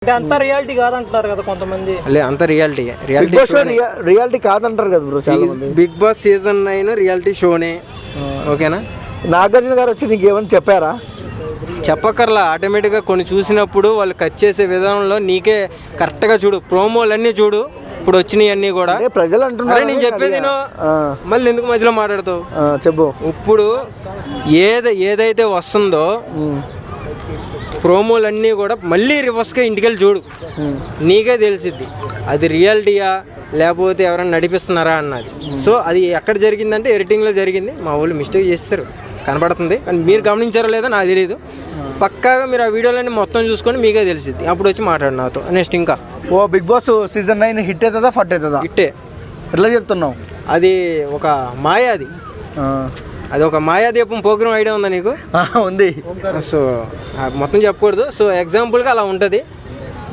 అంటే అంత రియాలిటీ కాదంటారు కదా కొంతమంది. అంత రియాలిటీ కాదంటారు కదా బ్రో చాలా మంది. బిగ్ బాస్ సీజన్ 9 రియాలిటీ షోనే. ఓకేనా? నాగార్జున గారు వచ్చి నీకు ఏమని చెప్పారా? చెప్పక్కర్లా, ఆటోమేటిక్గా కొన్ని చూసినప్పుడు వాళ్ళు కట్ చేసే విధానంలో నీకే కరెక్ట్గా చూడు, ప్రోమోలన్నీ చూడు ఇప్పుడు వచ్చినాయి అన్నీ కూడా. ప్రజలు అంటున్నారు నేను చెప్పేది మళ్ళీ ఎందుకు మధ్యలో మాట్లాడతావు? చెప్పు. ఇప్పుడు ఏదైతే వస్తుందో ప్రోమోలన్నీ కూడా మళ్ళీ రివర్స్గా ఇంటికెళ్ళి చూడు, నీకే తెలిసిద్ది అది రియాలిటీయా లేకపోతే ఎవరైనా నడిపిస్తున్నారా అన్నది. సో అది ఎక్కడ జరిగిందంటే ఎడిటింగ్లో జరిగింది. మా వాళ్ళు మిస్టేక్ చేస్తారు కనపడుతుంది, కానీ మీరు గమనించారో లేదో నాకు తెలియదు. పక్కాగా మీరు ఆ వీడియోలన్నీ మొత్తం చూసుకొని మీకే తెలిసిద్ది, అప్పుడు వచ్చి మాట్లాడు నాతో. నెక్స్ట్ ఇంకా బిగ్ బాస్ సీజన్ 9 హిట్ అవుతుందా ఫట్ అవుతుందా? హిట్టే. ఎట్లా చెప్తున్నావు? అది ఒక మాయ, అది ఒక మాయాదీపం ప్రోగ్రామ్ ఐడియా ఉందా నీకు? ఉంది. సో మొత్తం చెప్పకూడదు. సో ఎగ్జాంపుల్గా అలా ఉంటుంది,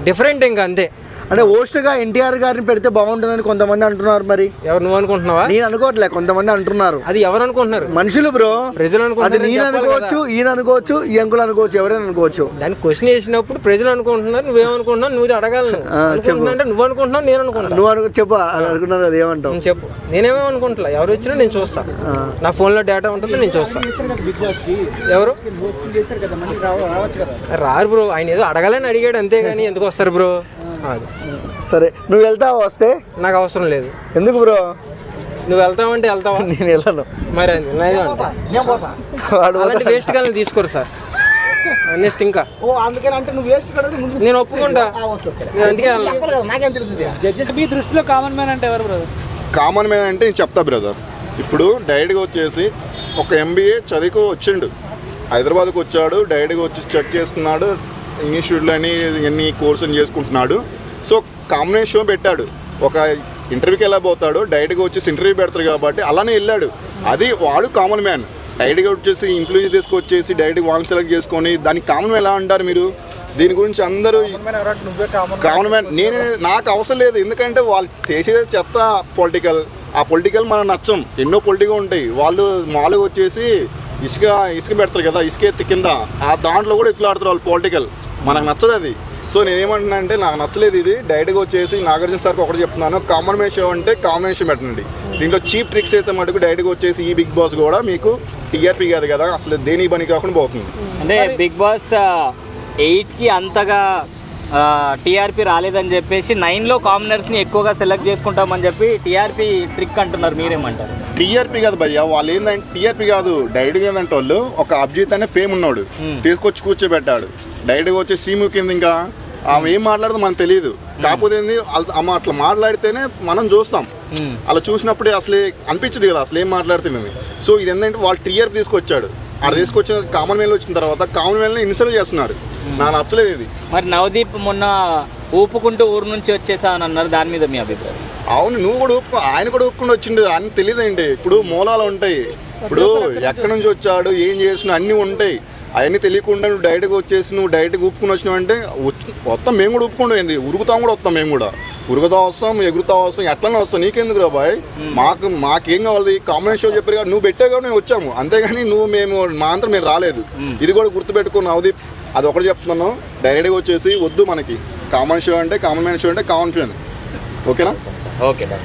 డిఫరెంట్ ఇంకా అంతే. అంటే హోస్ట్గా ఎన్టీఆర్ గారిని పెడితే బాగుంటుందని కొంతమంది అంటున్నారు. మరి ఎవరు, నువ్వు అనుకుంటున్నావా? నేను అనుకోవట్లే, కొంతమంది అంటున్నారు. అది ఎవరు అనుకుంటున్నారు? మనుషులు బ్రో, ప్రజలు అనుకుంటున్నారు. నేను అనుకోవచ్చు, ఈయన అనుకోవచ్చు, ఈ అంకులు అనుకోవచ్చు, ఎవరైనా అనుకోవచ్చు. దాన్ని క్వశ్చన్ వేసినప్పుడు ప్రజలు అనుకుంటున్నారు, నువ్వేమనుకుంటున్నావు, నువ్వు అడగాలి. అంటే నువ్వు అనుకుంటున్నావు, నేను అనుకుంటున్నా. నువ్వు చెప్పు, అనుకున్నారు అది ఏమంటావు చెప్పు. నేనేమో అనుకుంటున్నా, ఎవరు వచ్చినా నేను చూస్తా, నా ఫోన్లో డేటా ఉంటుంది, నేను చూస్తా. ఎవరు రారు బ్రో, ఆయన ఏదో అడగాలని అడిగాడు అంతేగాని ఎందుకు వస్తారు బ్రో? అది సరే, నువ్వు వెళ్తావా? వస్తే నాకు అవసరం లేదు. ఎందుకు బ్రో? నువ్వు వెళ్తావంటే వెళ్తావా? నేను వెళ్ళను. మరి అలాంటి వేస్ట్ గాలని తీసుకోరు సార్. నెక్స్ట్ ఇంకా నేను ఒప్పుకుంటా, అందుకే నాకేం తెలుసు. మీ దృష్టిలో కామన్ మ్యాన్ అంటే ఎవరు బ్రదర్? కామన్ మ్యాన్ అంటే నేను చెప్తా బ్రదర్. ఇప్పుడు డైరెక్ట్గా వచ్చేసి ఒక MBA చదువుకు వచ్చిండు, హైదరాబాద్కి వచ్చాడు, డైరెక్ట్గా వచ్చి చెక్ చేసుకున్నాడు, ఇన్స్టిట్యూట్లో ఎన్ని కోర్సులు చేసుకుంటున్నాడు. సో కాంబినేషన్ షో పెట్టాడు. ఒక ఇంటర్వ్యూకి ఎలా పోతాడు, డైరెక్ట్గా వచ్చేసి ఇంటర్వ్యూ పెడతారు కాబట్టి అలానే వెళ్ళాడు. అది వాడు కామన్ మ్యాన్. డైరెక్ట్గా వచ్చేసి ఇంప్లూజ్ తీసుకొచ్చేసి డైరెక్ట్గా వాళ్ళని సెలెక్ట్ చేసుకొని దానికి కామన్ మ్యాన్ ఎలా అంటారు మీరు? దీని గురించి అందరూ కామన్ మ్యాన్ నాకు అవసరం లేదు. ఎందుకంటే వాళ్ళు చేసేది చెత్త పొలిటికల్. ఆ పొలిటికల్ మనకు నచ్చం. ఎన్నో పొలిటికల్ ఉంటాయి. వాళ్ళు మామూలుగా వచ్చేసి ఇసుక పెడతారు కదా, ఇసుక ఎత్తి కింద, ఆ దాంట్లో కూడా ఎత్తులాడతారు వాళ్ళు పొలిటికల్. మనకు నచ్చదు అది. సో నేనేమంటున్నా అంటే నాకు నచ్చలేదు ఇది. డైరెక్ట్గా వచ్చేసి నాగార్జున సార్కి ఒకటి చెప్తున్నాను, కామన్ షో అంటే కాంబినేషన్ పెట్టండి. దీంట్లో చీప్ ట్రిక్స్ అయితే మటుకు డైరెక్ట్గా వచ్చేసి ఈ బిగ్ బాస్ కూడా మీకు TRP కాదు కదా, అసలు దేని పని కాకుండా పోతుంది. అంటే బిగ్ బాస్ 8కి అంతగా TRP రాలేదని చెప్పేసి 9లో కామనర్స్ని ఎక్కువగా సెలెక్ట్ చేసుకుంటామని చెప్పి TRP ట్రిక్ అంటున్నారు, మీరేమంటారు? TRP కాదు భయ్య, వాళ్ళు ఏంటంటే TRP కాదు, డైరెక్ట్గా ఏంటంటే వాళ్ళు ఒక అభిజిత్ అనే ఫేమ్ ఉన్నాడు, తీసుకొచ్చి కూర్చోబెట్టాడు. డైరెక్ట్గా వచ్చి శ్రీముఖి కింద ఇంకా ఆమె ఏం మాట్లాడదో మనకు తెలియదు. కాకపోతే ఏంది ఆమె అట్లా మాట్లాడితేనే మనం చూస్తాం. అలా చూసినప్పుడే అసలే అనిపించదు కదా అసలు ఏం మాట్లాడుతుంది. సో ఇది ఏంటంటే వాళ్ళు TRP తీసుకొచ్చాడు. అక్కడ తీసుకొచ్చిన కామన్ మ్యాన్ వచ్చిన తర్వాత కామన్ మ్యాన్ ఇన్సల్ట్ చేస్తున్నారు. నాకు నచ్చలేదు ఇది. మరి నవదీప్ మొన్న ఊపుకుంటూ ఊరు నుంచి వచ్చేసా అని అన్నారు, దాని మీద మీ అభిప్రాయం? అవును, నువ్వు కూడా ఆయన కూడా ఊపుకుండా వచ్చిండు అని తెలియదండి. ఇప్పుడు మూలాలు ఉంటాయి, ఇప్పుడు ఎక్కడి నుంచి వచ్చాడు, ఏం చేసినా అన్నీ ఉంటాయి. అవన్నీ తెలియకుండా నువ్వు డైరెక్ట్గా వచ్చేసి నువ్వు డైరెక్ట్గా ఊపుకుని వచ్చినావు అంటే వస్తాం మేము కూడా ఊపుకుండా ఏంది, ఉరుగుతాం కూడా వస్తాం. మేము కూడా ఉరుగుతా వస్తాం, ఎగురుతా వస్తాం, ఎట్లనే వస్తాం. నీకెందుకు రా బాయ్, మాకేం కావాలి? కాంబినేషన్ షో చెప్పారు కదా, నువ్వు పెట్టే కూడా మేము వచ్చాము, అంతేగాని మేము మా అంతా మేము రాలేదు. ఇది కూడా గుర్తుపెట్టుకుని నవదీప్, అది ఒకటి చెప్తున్నాను, డైరెక్ట్గా వచ్చేసి వద్దు మనకి. కామన్ షో అంటే కామన్ మ్యాన్ షో అంటే కామన్ ఫ్యాన్. ఓకేనా? ఓకే.